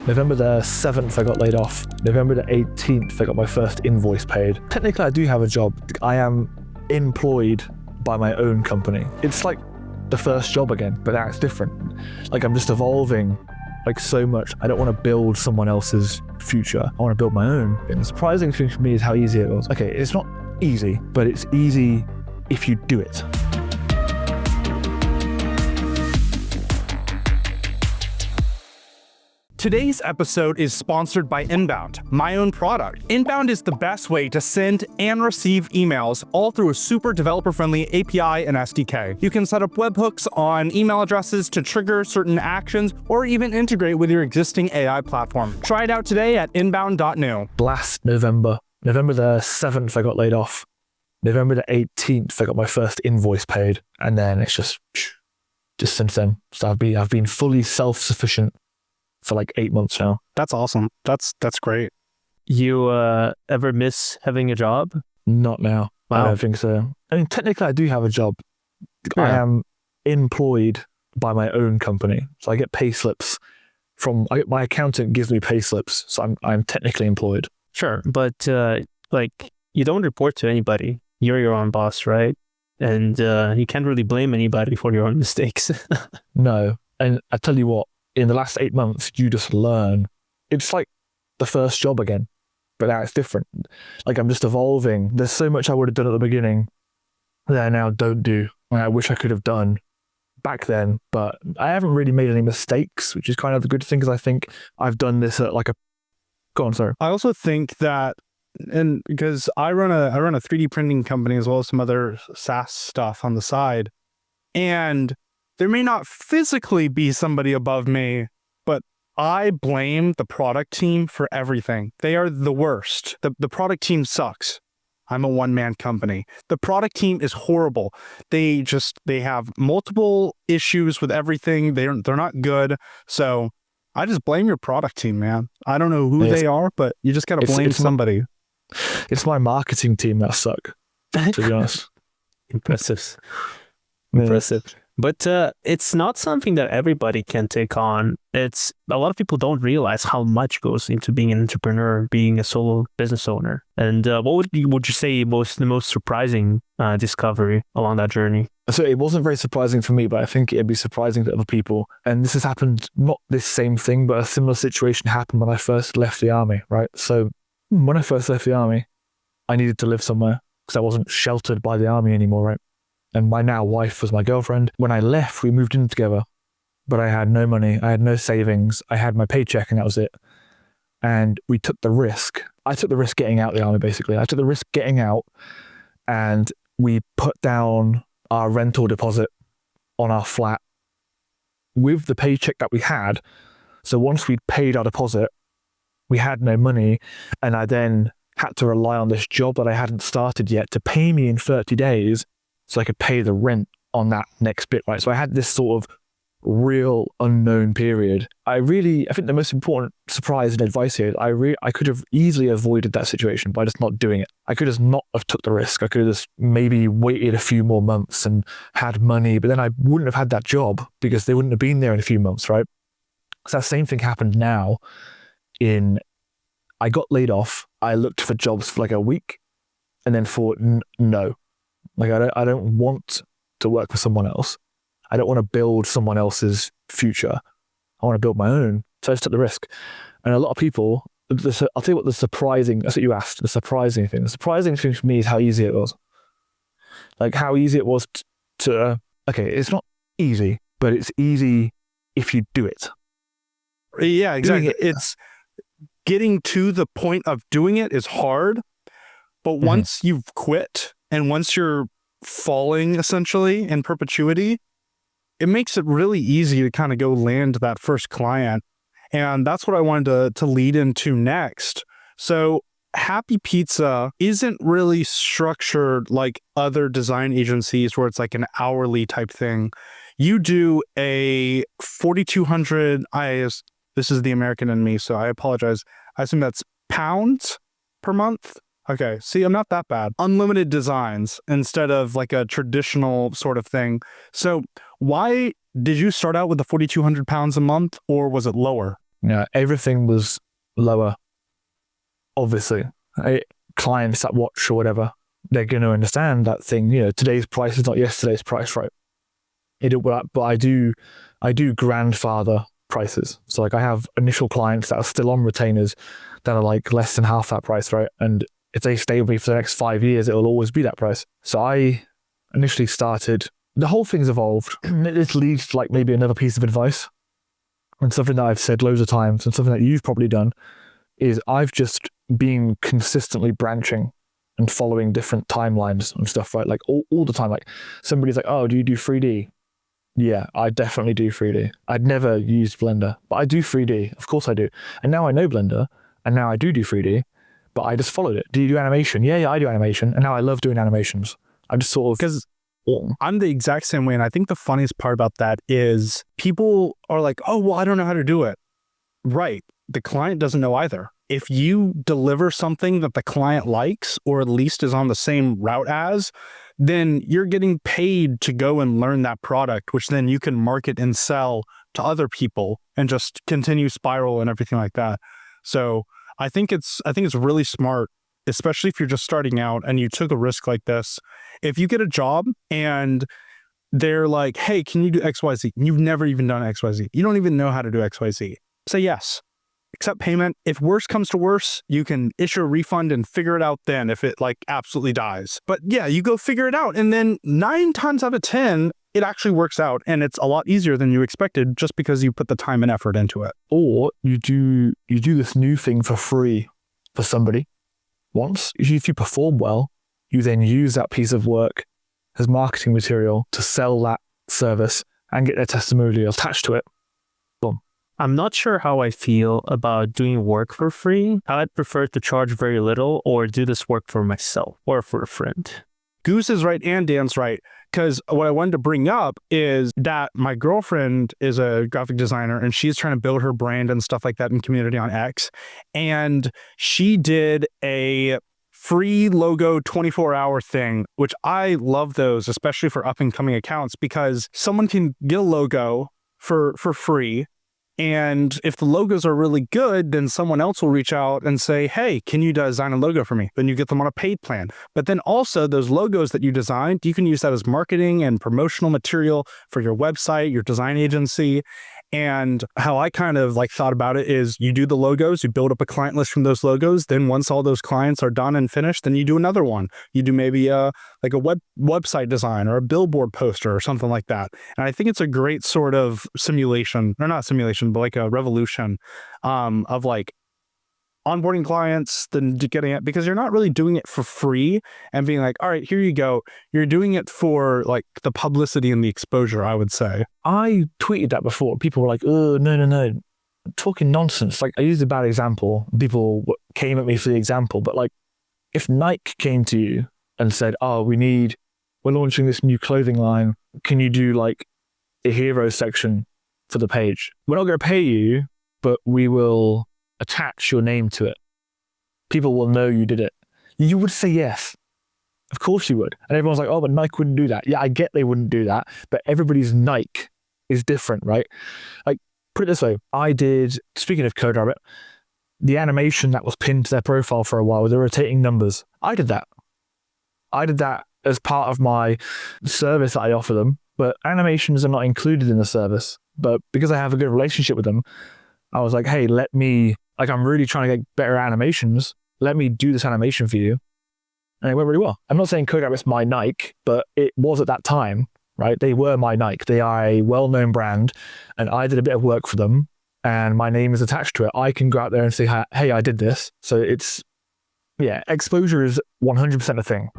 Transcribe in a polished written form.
November the 7th, I got laid off. November the 18th, I got my first invoice paid. Technically, I do have a job. I am employed by my own company. It's like the first job again, but now it's different. Like, I'm just evolving like so much. I don't want to build someone else's future. I want to build my own. And the surprising thing for me is how easy it was. Okay, it's not easy, but it's easy if you do it. Today's episode is sponsored by Inbound, my own product. Inbound is the best way to send and receive emails, all through a super developer-friendly API and SDK. You can set up webhooks on email addresses to trigger certain actions, or even integrate with your existing AI platform. Try it out today at inbound.new. Last November the 7th, I got laid off. November the 18th, I got my first invoice paid. And then it's just since then. So I've been fully self-sufficient for like 8 months now. That's awesome. That's great. You ever miss having a job? Not now. Wow. I don't think so. I mean, technically I do have a job. Yeah. I am employed by my own company. So I get pay slips my accountant gives me pay slips. So I'm technically employed. Sure, but like you don't report to anybody. You're your own boss, right? And you can't really blame anybody for your own mistakes. No. And I tell you what, in the last 8 months, you just learn. It's like the first job again, but now it's different. Like, I'm just evolving. There's so much I would have done at the beginning that I now don't do. And I wish I could have done back then, but I haven't really made any mistakes, which is kind of a good thing, because I think I've done this at like a... Go on, sorry. I also think that, and because I run a 3D printing company as well as some other SaaS stuff on the side, and there may not physically be somebody above me, but I blame the product team for everything. They are the worst. The product team sucks. I'm a one-man company. The product team is horrible. They have multiple issues with everything. They're not good. So I just blame your product team, man. I don't know who they are, but you just got to blame somebody. It's my marketing team that suck, to be honest. Impressive. Yeah. Impressive. But it's not something that everybody can take on. It's a lot of people don't realize how much goes into being an entrepreneur, being a solo business owner. And what would you say the most surprising discovery along that journey? So it wasn't very surprising for me, but I think it'd be surprising to other people. And this has happened, not this same thing, but a similar situation happened when I first left the army, right? So when I first left the army, I needed to live somewhere because I wasn't sheltered by the army anymore, right? And my now wife was my girlfriend. When I left, we moved in together, but I had no money. I had no savings. I had my paycheck and that was it. And we took the risk. I took the risk getting out of the army, basically. I took the risk getting out, and we put down our rental deposit on our flat with the paycheck that we had. So once we'd paid our deposit, we had no money, and I then had to rely on this job that I hadn't started yet to pay me in 30 days so I could pay the rent on that next bit, right? So I had this sort of real unknown period. I think the most important surprise and advice here is I could have easily avoided that situation by just not doing it. I could just not have took the risk. I could have just maybe waited a few more months and had money, but then I wouldn't have had that job because they wouldn't have been there in a few months, right? So that same thing happened now. I got laid off. I looked for jobs for like a week and then thought, no. Like, I don't want to work for someone else. I don't want to build someone else's future. I want to build my own. So I just took the risk. And a lot of people, I'll tell you what that's what you asked, the surprising thing. The surprising thing for me is how easy it was. Like, how easy it was okay, it's not easy, but it's easy if you do it. Yeah, exactly. It's getting to the point of doing it is hard, but once you've quit, and once you're falling essentially in perpetuity, it makes it really easy to kind of go land that first client. And that's what I wanted to lead into next. So Happy Pizza isn't really structured like other design agencies where it's like an hourly type thing. You do a 4,200, this is the American in me, so I apologize. I assume that's pounds per month. Okay, see, I'm not that bad. Unlimited designs instead of like a traditional sort of thing. So why did you start out with the 4,200 pounds a month, or was it lower? everything was lower. Obviously, clients that watch or whatever, they're going to understand that thing. Today's price is not yesterday's price, right? But I do grandfather prices. So like I have initial clients that are still on retainers that are like less than half that price, right? And if they stay with me for the next 5 years, it will always be that price. So I initially started, the whole thing's evolved. This leads to like maybe another piece of advice, and something that I've said loads of times and something that you've probably done is I've just been consistently branching and following different timelines and stuff, right? Like all the time. Like somebody's like, oh, do you do 3D? Yeah, I definitely do 3D. I'd never used Blender, but I do 3D. Of course I do. And now I know Blender, and now I do 3D, but I just followed it. Do you do animation? Yeah, I do animation. And now I love doing animations. I just sort of... Because I'm the exact same way. And I think the funniest part about that is people are like, oh, well, I don't know how to do it. Right. The client doesn't know either. If you deliver something that the client likes, or at least is on the same route as, then you're getting paid to go and learn that product, which then you can market and sell to other people and just continue spiral and everything like that. So I think it's really smart, especially if you're just starting out and you took a risk like this. If you get a job and they're like, hey, can you do XYZ? You've never even done XYZ. You don't even know how to do XYZ. Say yes. Accept payment. If worse comes to worse, you can issue a refund and figure it out then if it like absolutely dies. But yeah, you go figure it out. And then 9 times out of 10, it actually works out. And it's a lot easier than you expected just because you put the time and effort into it. Or you do this new thing for free for somebody once. If you perform well, you then use that piece of work as marketing material to sell that service and get their testimonial attached to it. Boom. I'm not sure how I feel about doing work for free. I'd prefer to charge very little or do this work for myself or for a friend. Goose is right and Dan's right. Because what I wanted to bring up is that my girlfriend is a graphic designer and she's trying to build her brand and stuff like that in community on X. And she did a free logo 24-hour thing, which I love those, especially for up and coming accounts, because someone can get a logo for free. And if the logos are really good, then someone else will reach out and say, hey, can you design a logo for me? Then you get them on a paid plan. But then also those logos that you designed, you can use that as marketing and promotional material for your website, your design agency. And how I kind of like thought about it is you do the logos, you build up a client list from those logos. Then once all those clients are done and finished, then you do another one. You do maybe like a website design or a billboard poster or something like that. And I think it's a great sort of simulation, or not simulation, but like a revolution of like onboarding clients, then getting it, because you're not really doing it for free and being like, all right, here you go. You're doing it for like the publicity and the exposure, I would say. I tweeted that before. People were like, oh, no. Talking nonsense. Like I used a bad example. People came at me for the example, but like if Nike came to you and said, oh, we're launching this new clothing line. Can you do like a hero section for the page? We're not going to pay you, but we will attach your name to it. People will know you did it. You would say yes. Of course you would. And everyone's like, oh, but Nike wouldn't do that. Yeah, I get they wouldn't do that, but everybody's Nike is different, right? Like, put it this way. Speaking of CodeRabbit, the animation that was pinned to their profile for a while with the rotating numbers, I did that. As part of my service that I offer them, but animations are not included in the service. But because I have a good relationship with them, I was like, hey, I'm really trying to get better animations. Let me do this animation for you. And it went really well. I'm not saying CodeRabbit's my Nike, but it was at that time, right? They were my Nike. They are a well-known brand, and I did a bit of work for them, and my name is attached to it. I can go out there and say, hey, I did this. So exposure is 100% a thing.